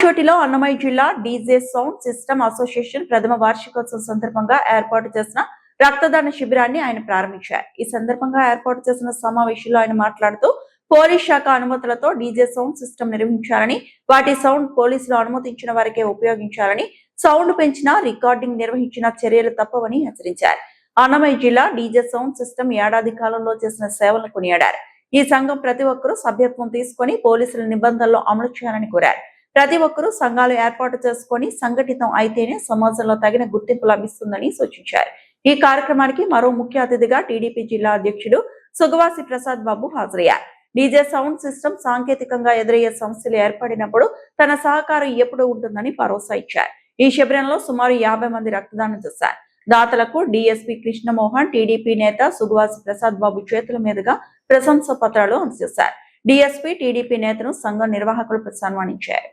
చోటిలో అన్నమయ్య జిల్లా DJ sound system association ప్రథమ వార్షికోత్సవం సందర్భంగా ఏర్పాటు చేసిన రక్తదాన శిబిరాన్ని ఆయన ప్రారంభించారు. ఈ సందర్భంగా ఏర్పాటు చేసిన సమావేశంలో ఆయన మాట్లాడుతూ పోలీస్ శాఖ అనుమతులతో డీజే సౌండ్ సిస్టమ్ నిర్వహించాలని, వాటి సౌండ్ పోలీసులు అనుమతించిన వారికే ఉపయోగించాలని, సౌండ్ పెంచినా రికార్డింగ్ నిర్వహించిన చర్యలు తప్పవని హెచ్చరించారు. అన్నమయ్య జిల్లా డీజే సౌండ్ సిస్టమ్ ఏడాది కాలంలో చేసిన సేవలను కొనియాడారు. ఈ సంఘం ప్రతి ఒక్కరూ సభ్యత్వం తీసుకుని పోలీసుల నిబంధనలు అమలు చేయాలని కోరారు. ప్రతి ఒక్కరూ సంఘాలు ఏర్పాటు చేసుకుని సంఘటితం అయితేనే సమాజంలో తగిన గుర్తింపు లభిస్తుందని సూచించారు. ఈ కార్యక్రమానికి మరో ముఖ్య అతిథిగా టీడీపీ జిల్లా అధ్యక్షుడు సుగవాసి ప్రసాద్ బాబు హాజరయ్యారు. డీజే సౌండ్ సిస్టమ్ సాంకేతికంగా ఎదురయ్యే సమస్యలు ఏర్పడినప్పుడు తన సహకారం ఎప్పుడూ ఉంటుందని భరోసా ఇచ్చారు. ఈ శిబిరంలో సుమారు 50 మంది రక్తదానం చేశారు. దాతలకు డీఎస్పీ కృష్ణమోహన్, టీడీపీ నేత సుగవాసి ప్రసాద్ బాబు చేతుల మీదుగా ప్రశంసా పత్రాలు అందజేశారు. డీఎస్పీ, టీడీపీ నేతను సంఘం నిర్వాహకులు సన్మానించారు.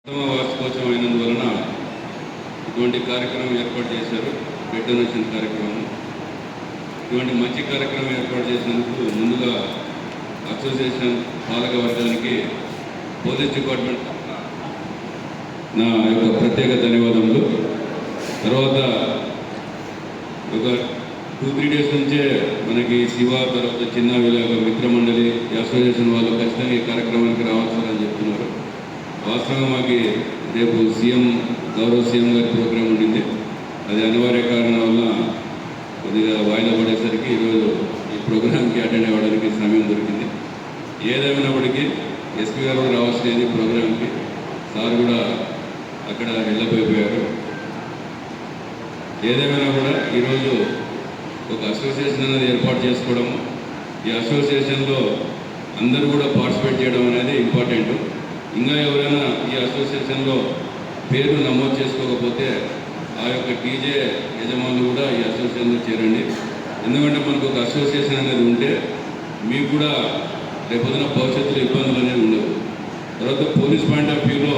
వార్షికోత్సవం అయినందువలన ఇటువంటి కార్యక్రమం ఏర్పాటు చేశారు. బ్లడ్ డొనేషన్ కార్యక్రమం. ఇటువంటి మంచి కార్యక్రమం ఏర్పాటు చేసినందుకు ముందుగా అసోసియేషన్ పాలక వర్గానికి, పోలీస్ డిపార్ట్మెంట్ నా యొక్క ప్రత్యేక ధన్యవాదములు. తర్వాత ఒక 2-3 డేస్ నుంచే మనకి శివ, తర్వాత చిన్న విలాగ మిత్రమండలి అసోసియేషన్ వాళ్ళు ఖచ్చితంగా ఈ కార్యక్రమానికి రావాల్సిందని చెప్తున్నారు. వాస్తవంగా మాకు రేపు గౌరవ సీఎం గారి ప్రోగ్రాం ఉండింది. అది అనివార్య కారణం వల్ల కొద్దిగా వాయిదా పడేసరికి ఈరోజు ఈ ప్రోగ్రాంకి అటెండ్ అవ్వడానికి సమయం దొరికింది. ఏదేమైనప్పటికీ ఎస్పీ గారు కూడా రావాల్సినది ప్రోగ్రాంకి. సార్ కూడా అక్కడ వెళ్ళిపోయిపోయారు. ఏదేమైనా కూడా ఈరోజు ఒక అసోసియేషన్ అనేది ఏర్పాటు చేసుకోవడం, ఈ అసోసియేషన్లో అందరూ కూడా పార్టిసిపేట్ చేయడం అనేది ఇంపార్టెంట్. ఇంకా ఎవరైనా ఈ అసోసియేషన్లో పేరు నమోదు చేసుకోకపోతే ఆ యొక్క డీజే యజమానులు కూడా ఈ అసోసియేషన్లో చేరండి. ఎందుకంటే మనకు ఒక అసోసియేషన్ అనేది ఉంటే మీకు కూడా రేపొద్దున భవిష్యత్తులో ఇబ్బందులు అనేవి ఉండవు. తర్వాత పోలీస్ పాయింట్ ఆఫ్ వ్యూలో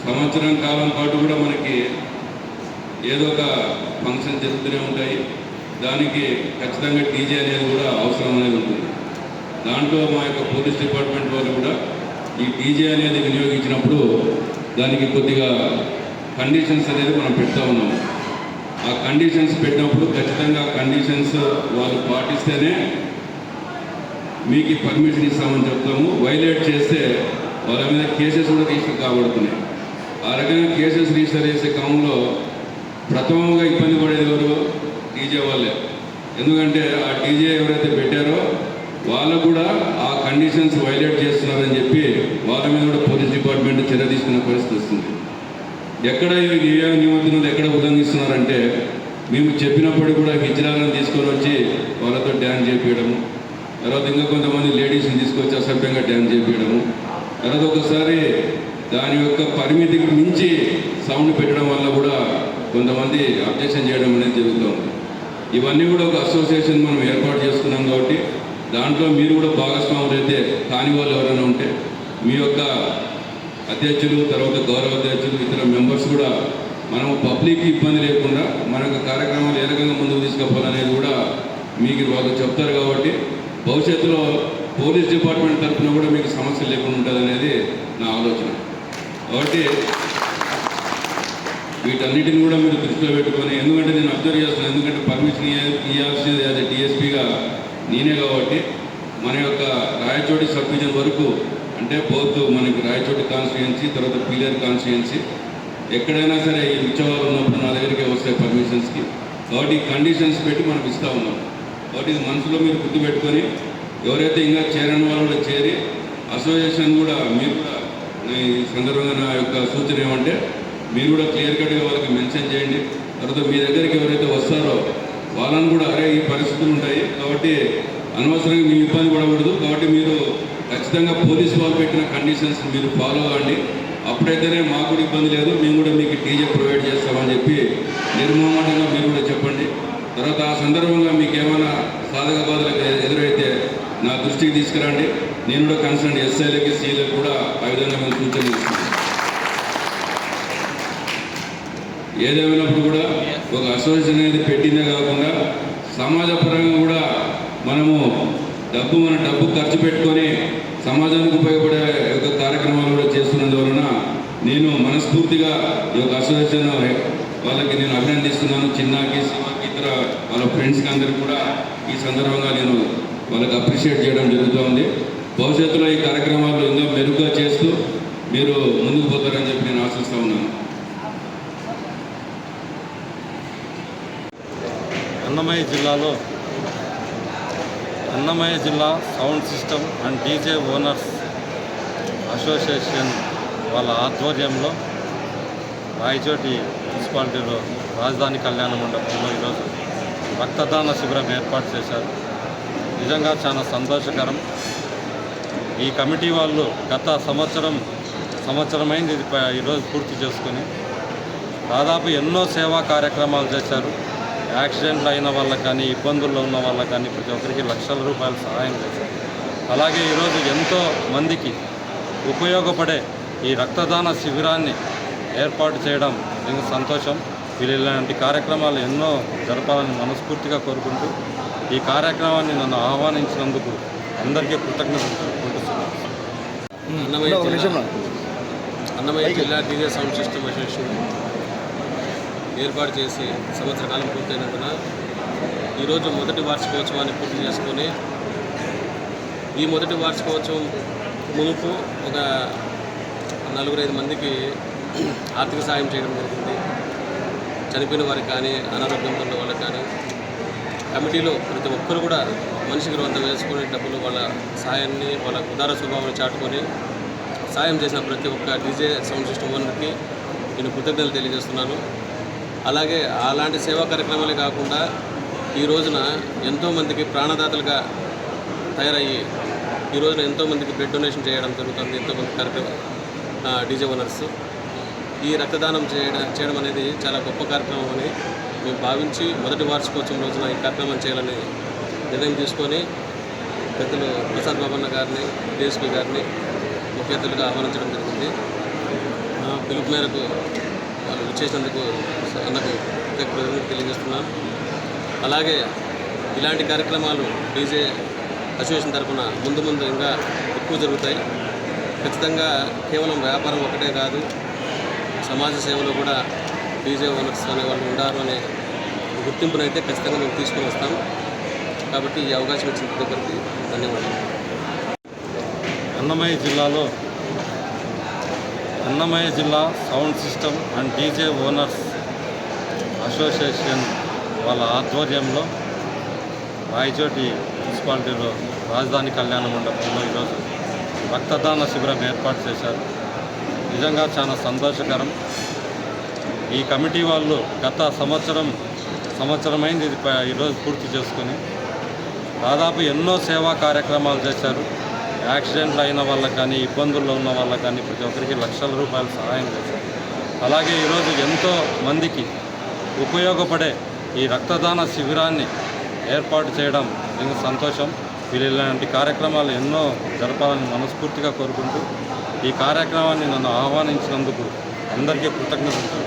సంవత్సరం కాలం పాటు కూడా మనకి ఏదో ఒక ఫంక్షన్ జరుగుతూనే ఉంటాయి. దానికి ఖచ్చితంగా డీజే అనేది కూడా అవసరం అనేది ఉంటుంది. దాంట్లో మా యొక్క పోలీస్ డిపార్ట్మెంట్ వాళ్ళు కూడా ఈ డీజే అనేది వినియోగించినప్పుడు దానికి కొద్దిగా కండిషన్స్ అనేది మనం పెడతా ఉన్నాము. ఆ కండిషన్స్ పెట్టినప్పుడు ఖచ్చితంగా కండిషన్స్ వాళ్ళు పాటిస్తేనే మీకు పర్మిషన్ ఇస్తామని చెప్తాము. వైలేట్ చేస్తే వాళ్ళ మీద కేసెస్ కూడా రిజిస్టర్ కాబడుతున్నాయి. ఆ రకంగా కేసెస్ రిజిస్టర్ చేసే క్రమంలో ప్రథమంగా ఇబ్బంది పడేది ఎవరు? డీజే వాళ్ళే. ఎందుకంటే ఆ డీజే ఎవరైతే పెట్టారో వాళ్ళు కూడా ఆ కండిషన్స్ వైలేట్ చేస్తున్నారని చెప్పి వాళ్ళ మీద కూడా పోలీస్ డిపార్ట్మెంట్ చర్య తీసుకునే పరిస్థితి వస్తుంది. ఎక్కడ ఏ నిబంధనలు ఎక్కడ ఉల్లంఘిస్తున్నారంటే మేము చెప్పినప్పుడు కూడా హిజ్రాలను తీసుకొని వచ్చి వాళ్ళతో డ్యాన్స్ చేపించడము, తర్వాత ఇంకా కొంతమంది లేడీస్ని తీసుకొచ్చి అసభ్యంగా డ్యాన్స్ చేపించడము, తర్వాత ఒకసారి దాని యొక్క పరిమితికి మించి సౌండ్ పెట్టడం వల్ల కూడా కొంతమంది అబ్జెక్షన్ చేయడం అనేది జరుగుతుంది. ఇవన్నీ కూడా ఒక అసోసియేషన్ మనం ఏర్పాటు చేసుకున్నాం కాబట్టి దాంట్లో మీరు కూడా భాగస్వాములు అయితే కాని వాళ్ళు ఎవరైనా ఉంటే మీ యొక్క అధ్యక్షులు, తర్వాత గౌరవ అధ్యక్షులు, ఇతర మెంబర్స్ కూడా మనము పబ్లిక్ ఇబ్బంది లేకుండా మన యొక్క కార్యక్రమాలు ఏ రకంగా ముందుకు తీసుకుపోవాలనేది కూడా మీకు వాళ్ళు చెప్తారు. కాబట్టి భవిష్యత్తులో పోలీస్ డిపార్ట్మెంట్ తరఫున కూడా మీకు సమస్య లేకుండా ఉంటుంది అనేది నా ఆలోచన. కాబట్టి వీటన్నిటిని కూడా మీరు దృష్టిలో పెట్టుకొని, ఎందుకంటే నేను అబ్జర్వ్ చేస్తున్నాను, ఎందుకంటే పర్మిషన్ ఇవ్వాల్సింది అదే డిఎస్పీగా నేనే కాబట్టి మన యొక్క రాయచోటి సబ్ డివిజన్ వరకు, అంటే బోత్ మనకి రాయచోటి కాన్స్టిట్యుయెన్సీ, తర్వాత పీలేరు కాన్స్టిట్యుయెన్సీ, ఎక్కడైనా సరే ఈ ఉత్సవాలు ఉన్నప్పుడు నా దగ్గరికి వస్తాయి పర్మిషన్స్కి. కాబట్టి కండిషన్స్ పెట్టి మనకు ఇస్తూ ఉన్నాం. కాబట్టి ఇది మనసులో మీరు గుర్తుపెట్టుకొని ఎవరైతే ఇంకా చేరని వాళ్ళు కూడా చేరి అసోసియేషన్ కూడా మీరు కూడా ఈ సందర్భంగా నా యొక్క సూచన ఏమంటే మీరు కూడా క్లియర్ కట్గా వాళ్ళకి మెన్షన్ చేయండి. తర్వాత మీ దగ్గరికి ఎవరైతే వస్తారో వాళ్ళని కూడా అరే ఈ పరిస్థితులు ఉంటాయి కాబట్టి అనవసరంగా మీ ఇబ్బంది పడకూడదు, కాబట్టి మీరు ఖచ్చితంగా పోలీసు వాళ్ళు పెట్టిన కండిషన్స్ మీరు ఫాలో అవ్వండి. అప్పుడైతేనే మాకు కూడా ఇబ్బంది లేదు, మేము కూడా మీకు డీజే ప్రొవైడ్ చేస్తామని చెప్పి నిర్మోహమాటంగా మీరు కూడా చెప్పండి. తర్వాత ఆ సందర్భంగా మీకు ఏమైనా సాధక బాధలకు ఎదురైతే నా దృష్టికి తీసుకురండి. నేను కూడా కన్సర్న్ ఎస్ఐలకి, సీలకు కూడా ఆ విధంగా మేము సూచనలు ఇస్తున్నాను. ఏదేమైనప్పుడు కూడా ఒక అసోసియేషన్ అనేది పెట్టిందే కాకుండా సమాజపరంగా కూడా మనము డబ్బు ఖర్చు పెట్టుకొని సమాజానికి ఉపయోగపడే ఒక కార్యక్రమాలు కూడా చేస్తున్నందువలన నేను మనస్ఫూర్తిగా ఈ యొక్క అసోసియేషన్ వాళ్ళకి నేను అభినందిస్తున్నాను. చిన్నకి, శివకి, ఇతర వాళ్ళ ఫ్రెండ్స్కి అందరికీ కూడా ఈ సందర్భంగా నేను వాళ్ళకి అప్రిషియేట్ చేయడం జరుగుతుంది. భవిష్యత్తులో ఈ కార్యక్రమాలు ఇంకా మెరుగ్గా చేస్తూ మీరు ముందుకు పోతారని చెప్పి నేను ఆశిస్తూ ఉన్నాను. అన్నమయ్య జిల్లా sound system and DJ owners association వాళ్ళ ఆధ్వర్యంలో రాయచోటి మున్సిపాలిటీలో రాజధాని కళ్యాణ మండపంలో ఈరోజు రక్తదాన శిబిరం ఏర్పాటు చేశారు. నిజంగా చాలా సంతోషకరం. ఈ కమిటీ వాళ్ళు గత సంవత్సరమైంది ఇది ఈరోజు పూర్తి చేసుకొని దాదాపు ఎన్నో సేవా కార్యక్రమాలు చేశారు. యాక్సిడెంట్లు అయిన వాళ్ళకి కానీ, ఇబ్బందుల్లో ఉన్న వాళ్ళకి కానీ ప్రతి ఒక్కరికి లక్షల రూపాయలు సహాయం చేశారు. అలాగే ఈరోజు ఎంతో మందికి ఉపయోగపడే ఈ రక్తదాన శిబిరాన్ని ఏర్పాటు చేయడం నిజంగా సంతోషం. వీళ్ళు ఇలాంటి కార్యక్రమాలు ఎన్నో జరపాలని మనస్ఫూర్తిగా కోరుకుంటూ ఈ కార్యక్రమాన్ని నన్ను ఆహ్వానించినందుకు అందరికీ కృతజ్ఞతలు తెలుపుకుంటున్నాను. అన్నమయ్య జిల్లా డీజే సౌండ్ సిస్టమ్ అసోసియేషన్ ఏర్పాటు చేసి సంవత్సర కాలం పూర్తయినందున ఈరోజు మొదటి వార్షికోత్సవాన్ని పూర్తి చేసుకొని ఈ మొదటి వార్షికోత్సవం మునుపు ఒక 4-5 మందికి ఆర్థిక సాయం చేయడం జరిగింది. చనిపోయిన వారికి కానీ, అనారోగ్యంతో ఉన్న వాళ్ళకి కానీ కమిటీలో ప్రతి ఒక్కరు కూడా మనిషికి 100 వేసుకునే డబ్బులు వాళ్ళ సాయాన్ని, వాళ్ళ ఉదార స్వభావాన్ని చాటుకొని సాయం చేసిన ప్రతి ఒక్క డీజే సౌండ్ సిస్టమ్ ఓనర్కి నేను కృతజ్ఞతలు తెలియజేస్తున్నాను. అలాగే అలాంటి సేవా కార్యక్రమాలే కాకుండా ఈ రోజున ఎంతోమందికి ప్రాణదాతలుగా తయారయ్యి ఈ రోజున ఎంతోమందికి బ్లడ్ డొనేషన్ చేయడం జరుగుతుంది. ఎంతోమంది డీజే ఓనర్స్ ఈ రక్తదానం చేయడం అనేది చాలా గొప్ప కార్యక్రమం అని మేము భావించి మొదటి వార్షికోత్సవం రోజున ఈ కార్యక్రమం చేయాలని నిర్ణయం తీసుకొని పెద్దలు ప్రసాద్ బాబన్న గారిని, డిఎస్పీ గారిని ముఖ్య అతిథులుగా ఆహ్వానించడం జరిగింది. పిలుపు మేరకు వాళ్ళు ఇచ్చేసినందుకు అన్నకు ప్రత్యేక కృతజ్ఞతలు తెలియజేస్తున్నాను. అలాగే ఇలాంటి కార్యక్రమాలు డీజే అసోసియేషన్ తరఫున ముందు ఇంకా ఎక్కువ జరుగుతాయి. ఖచ్చితంగా కేవలం వ్యాపారం ఒకటే కాదు, సమాజ సేవలో కూడా డీజే ఓనర్స్ అనే వాళ్ళు ఉండారు అనే గుర్తింపునైతే ఖచ్చితంగా మేము తీసుకొని వస్తాం. కాబట్టి ఈ అవకాశం ఇచ్చిన ప్రతి ఒక్కరికి ధన్యవాదాలు. అన్నమయ్య జిల్లా sound system and DJ owners association వాళ్ళ ఆధ్వర్యంలో రాయచోటి మున్సిపాలిటీలో రాజధాని కళ్యాణ మండపంలో ఈరోజు రక్తదాన శిబిరం ఏర్పాటు చేశారు. నిజంగా చాలా సంతోషకరం. ఈ కమిటీ వాళ్ళు గత సంవత్సరమైంది ఇది ఈరోజు పూర్తి చేసుకొని దాదాపు ఎన్నో సేవా కార్యక్రమాలు చేశారు. యాక్సిడెంట్లు అయిన వాళ్ళకి కానీ, ఇబ్బందుల్లో ఉన్న వాళ్ళకి కానీ ప్రతి ఒక్కరికి లక్షల రూపాయలు సహాయం చేశారు. అలాగే ఈరోజు ఎంతో మందికి ఉపయోగపడే ఈ రక్తదాన శిబిరాన్ని ఏర్పాటు చేయడం నిజంగా సంతోషం. వీళ్ళు ఇలాంటి కార్యక్రమాలు ఎన్నో జరపాలని మనస్ఫూర్తిగా కోరుకుంటూ ఈ కార్యక్రమాన్ని నన్ను ఆహ్వానించినందుకు అందరికీ కృతజ్ఞతలు.